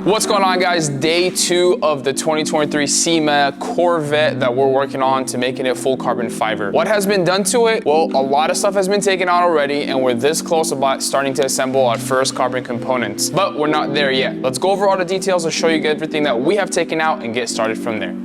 What's going on, guys? Day 2 of the 2023 SEMA Corvette that we're working on to making it full carbon fiber. What has been done to it? Well, a lot of stuff has been taken out already, and we're this close about starting to assemble our first carbon components, but we're not there yet. Let's go over all the details and show you everything that we have taken out and get started from there.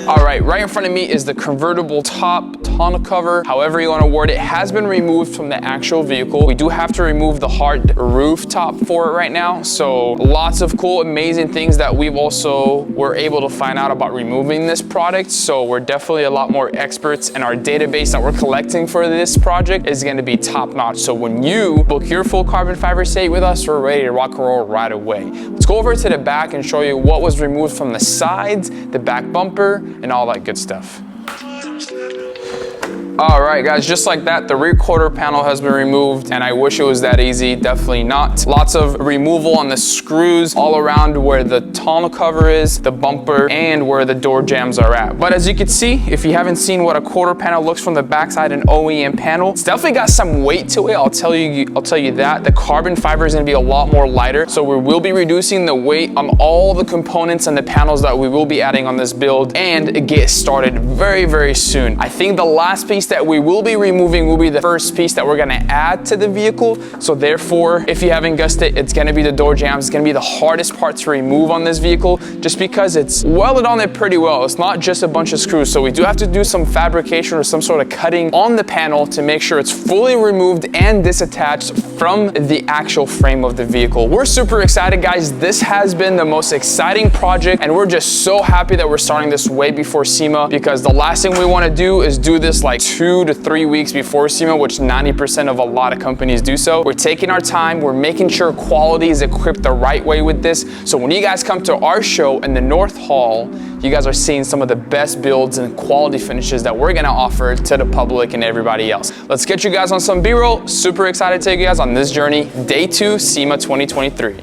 All right in front of me is the convertible top tonneau cover, however you want to word it, has been removed from the actual vehicle. We do have to remove the hard rooftop for it right now, so lots of cool, amazing things that we've also were able to find out about removing this product. So we're definitely a lot more experts, and our database that we're collecting for this project is going to be top notch. So when you book your full carbon fiber state with us, we're ready to rock and roll right away. Let's go over to the back and show you what was removed from the sides, the back bumper, and all that good stuff. All right, guys, just like that, the rear quarter panel has been removed, and I wish it was that easy. Definitely not. Lots of removal on the screws all around where the tonneau cover is, the bumper, and where the door jambs are at. But as you can see, if you haven't seen what a quarter panel looks from the backside, an OEM panel, it's definitely got some weight to it. I'll tell you that. The carbon fiber is going to be a lot more lighter, so we will be reducing the weight on all the components and the panels that we will be adding on this build, and get started very, very soon. I think the last piece that we will be removing will be the first piece that we're going to add to the vehicle. So therefore, if you haven't guessed it, it's going to be the door jambs. It's going to be the hardest part to remove on this vehicle, just because it's welded on it pretty well. It's not just a bunch of screws, so we do have to do some fabrication or some sort of cutting on the panel to make sure it's fully removed and disattached from the actual frame of the vehicle. We're super excited, guys. This has been the most exciting project, and we're just so happy that we're starting this way before SEMA, because the last thing we want to do is do this like 2 to 3 weeks before SEMA, which 90% of a lot of companies do so. We're taking our time. We're making sure quality is equipped the right way with this. So when you guys come to our show in the North Hall, you guys are seeing some of the best builds and quality finishes that we're gonna offer to the public and everybody else. Let's get you guys on some B-roll. Super excited to take you guys on this journey. Day 2, SEMA 2023.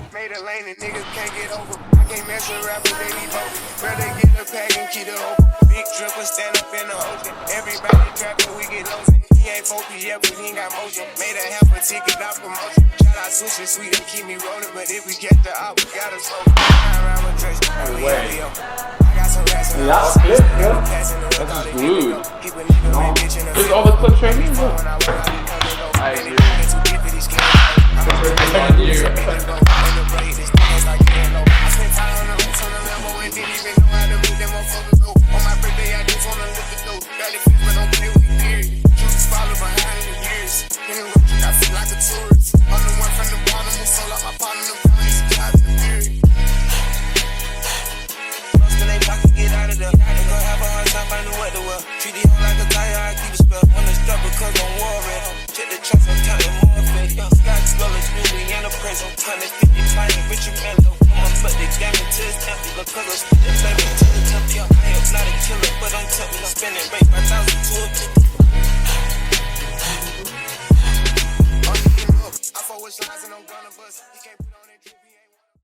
Stand up in the ocean. Everybody trapping, we get lost. He ain't focused yet, but he ain't got motion. Made a half a ticket out promotion. Shout out sushi sweet and keep me rolling, but if we get the out, we gotta slow. Around with dress. No way. I got some rats in the That's good, bro. That's rude. There's all the clips right here, bro. I agree.